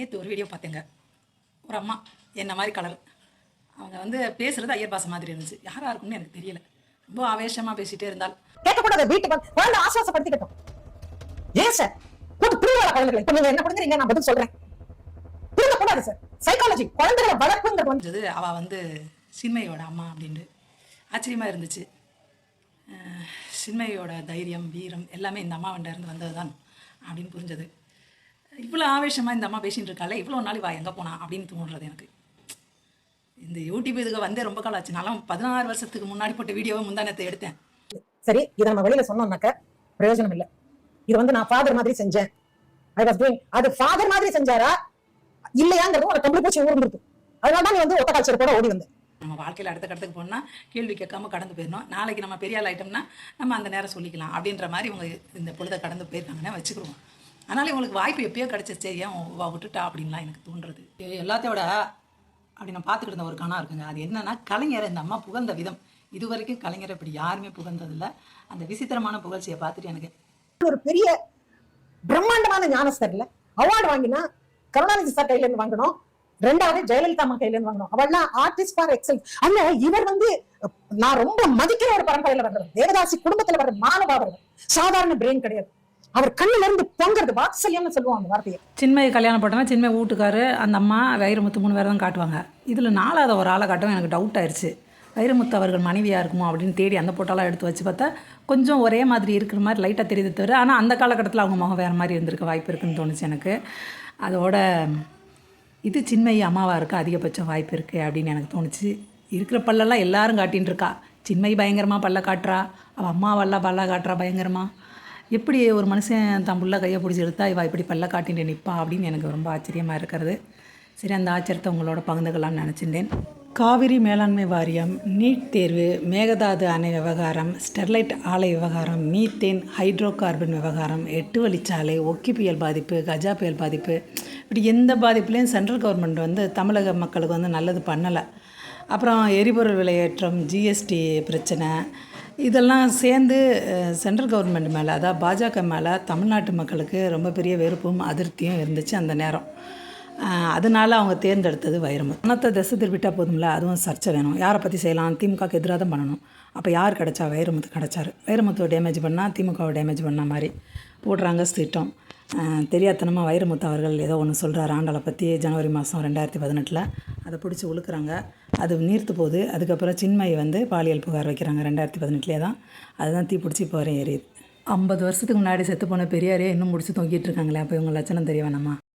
நேற்று ஒரு வீடியோ பார்த்தேங்க. ஒரு அம்மா என்ன மாதிரி கலர், அவங்க வந்து பேசுகிறது ஐயர் பாச மாதிரி இருந்துச்சு. யாராக இருக்கும்னு எனக்கு தெரியல. ரொம்ப ஆவேசமாக பேசிகிட்டே இருந்தால் கேட்கக்கூடாது. வீட்டுக்கு குழந்தை ஆசுவாசப்படுத்திக்கட்டும். ஏன் சார் போட்டு புரியாத குழந்தைகளை இப்போ நீங்க என்ன பண்ணுறீங்க? நான் பதில் சொல்றேன். புரியக்கூடாது சார். சைக்காலஜி குழந்தைகளை வளர்ப்புங்கிறது வந்து அவள் வந்து சின்மையோட அம்மா அப்படின்ட்டு ஆச்சரியமாக இருந்துச்சு. சின்மையோட தைரியம் வீரம் எல்லாமே இந்த அம்மாவண்ட இருந்து வந்தது தான் அப்படின்னு புரிஞ்சது. இவ்வளோ ஆவேசமாக இந்த அம்மா பேசிகிட்டு இருக்காளே, இவ்வளோ நாள் வா எங்கே போனா அப்படின்னு தோன்றது எனக்கு. இந்த யூடியூப் இதுக்கு வந்தே ரொம்ப காலம் ஆச்சு. நான்லாம் 16 வருஷத்துக்கு முன்னாடி போட்ட வீடியோவை முந்தானத்தை எடுத்தேன். சரி, இதை நம்ம வெளியில சொன்னோம்னாக்க பிரயோஜனம் இல்லை. இது வந்து நான் ஃபாதர் மாதிரி செஞ்சேன், ஐ வாஸ் டூயிங். அது ஃபாதர் மாதிரி செஞ்சாரா இல்லையாங்கிறது ஒரு கம்பளி பூச்சி ஊர்ந்துருக்கு. அதனால தான் நீ வந்து ஒத்த கால்ச்சல் கூட ஓடி வந்தேன். நம்ம வாழ்க்கையில் அடுத்த கட்டத்துக்கு போனால் கேள்வி கேட்காம கடந்து போயிடணும். நாளைக்கு நம்ம பெரிய ஆள் ஆகிட்டோம்னா நம்ம அந்த நேரம் சொல்லிக்கலாம் அப்படின்ற மாதிரி இவங்க இந்த பொழுதை கடந்து போயிருக்காங்கன்னா வச்சுக்கிடுவோம். அதனால இவங்களுக்கு வாய்ப்பு எப்பயோ கிடச்சிச்சு, ஏன் விட்டுட்டா அப்படின்லாம் எனக்கு தோன்றுறது. எல்லாத்தையோட அப்படி நான் பார்த்துக்கிட்டு இருந்த ஒரு கணம் இருக்குங்க. அது என்னன்னா, கலைஞரை இந்த அம்மா புகழ்ந்த விதம். இது வரைக்கும் கலைஞரை இப்படி யாருமே புகழ்ந்ததில்லை. அந்த விசித்திரமான புகழ்ச்சியை பார்த்துட்டு எனக்கு ஒரு பெரிய பிரம்மாண்டமான ஞானஸ்தர்ல அவார்டு வாங்கினா கருணாநிதி சார் கையில இருந்து வாங்கணும், ரெண்டாவது ஜெயலலிதா அம்மா கையில இருந்து வாங்கணும். அவள்லாம் ஆர்டிஸ்ட் ஃபார் எக்ஸல். அல்ல, இவர் வந்து நான் ரொம்ப மதிக்கிற ஒரு பரம்பரையில வர்றது, தேவதாசி குடும்பத்துல வர்ற மாணவர்கள். சாதாரண பிரெயின் கிடையாது. அவர் கண்ணுல இருந்து பொங்குறது வாத்சல்யம்னு சொல்லுவாங்க அந்த வார்த்தையை. சின்மையை கல்யாணம் போட்டோன்னா சின்மை வீட்டுக்காரு அந்த அம்மா வைரமுத்து 3 பேர் தான் காட்டுவாங்க. இதில் 4வது ஒரு ஆளை காட்டவும் எனக்கு டவுட் ஆயிடுச்சு. வைரமுத்து அவர்கள் மனைவியாக இருக்குமோ அப்படின்னு தேடி அந்த போட்டோலாம் எடுத்து வச்சு பார்த்தா கொஞ்சம் ஒரே மாதிரி இருக்கிற மாதிரி லைட்டாக தெரியுது தவிர, ஆனால் அந்த காலகட்டத்தில் அவங்க முகம் வேறு மாதிரி இருந்திருக்க வாய்ப்பு இருக்குன்னு தோணுச்சு எனக்கு. அதோட இது சின்மை அம்மாவாக இருக்க அதிகபட்சம் வாய்ப்பு இருக்குது அப்படின்னு எனக்கு தோணுச்சு. இருக்கிற பல்லெல்லாம் எல்லாரும் காட்டின்னு இருக்கா. சின்மை பயங்கரமாக பல்ல காட்டுறா, அவள் அம்மாவெல்லாம் பல்ல காட்டுறா பயங்கரமாக. எப்படி ஒரு மனுஷன் தன் புள்ள கையை பிடிச்சி எடுத்தா இவள் இப்படி பல்ல காட்டிட்டு நிற்பா அப்படின்னு எனக்கு ரொம்ப ஆச்சரியமாக இருக்கிறது. சரி, அந்த ஆச்சரியத்தை உங்களோட பகிர்ந்துக்கலாம்னு நினச்சிட்டேன். காவிரி மேலாண்மை வாரியம், நீட் தேர்வு, மேகதாது அணை விவகாரம், ஸ்டெர்லைட் ஆலை விவகாரம், மீத்தேன், ஹைட்ரோ கார்பன் விவகாரம், 8 வழிச்சாலை, ஒக்கி புயல் பாதிப்பு, கஜா புயல் பாதிப்பு, இப்படி எந்த பாதிப்புலேயும் சென்ட்ரல் கவர்மெண்ட் வந்து தமிழக மக்களுக்கு வந்து நல்லது பண்ணலை. அப்புறம் எரிபொருள் விலையேற்றம், ஜிஎஸ்டி பிரச்சனை, இதெல்லாம் சேர்ந்து சென்ட்ரல் கவர்மெண்ட் மேலே, அதாவது பாஜக மேலே தமிழ்நாட்டு மக்களுக்கு ரொம்ப பெரிய வெறுப்பும் அதிருப்தியும் இருந்துச்சு அந்த நேரம். அதனால் அவங்க தேர்ந்தெடுத்தது வைரமுத்து. பணத்தை திசை திருப்பிட்டால் போதும்ல, அதுவும் சர்ச்சை வேணும். யாரை பற்றி செய்யலாம்? திமுகவுக்கு எதிராக தான் பண்ணணும். அப்போ யார் கிடச்சா? வைரமுத்து கிடச்சார். வைரமுத்துவை டேமேஜ் பண்ணால் திமுகவை டேமேஜ் பண்ண மாதிரி போடுறாங்க திட்டம். தெரியாதனமாக வைரமுத்து அவர்கள் ஏதோ ஒன்று சொல்கிறார் ஆண்டாளை பற்றி. ஜனவரி மாதம் 2018 அதை பிடிச்சி உழுக்கிறாங்க. அது நீர்த்து போகுது. அதுக்கப்புறம் சின்மை வந்து பாலியல் புகார் வைக்கிறாங்க 2018 தான். அதுதான் தீ பிடிச்சி இப்போ வரையும் எரியுது. 50 வருஷத்துக்கு முன்னாடி செத்து போன பெரியாரே இன்னும் முடிச்சு தொங்கிட்டு இருக்காங்களே, அப்போ இவங்க லட்சணம் தெரிய வேணாமா?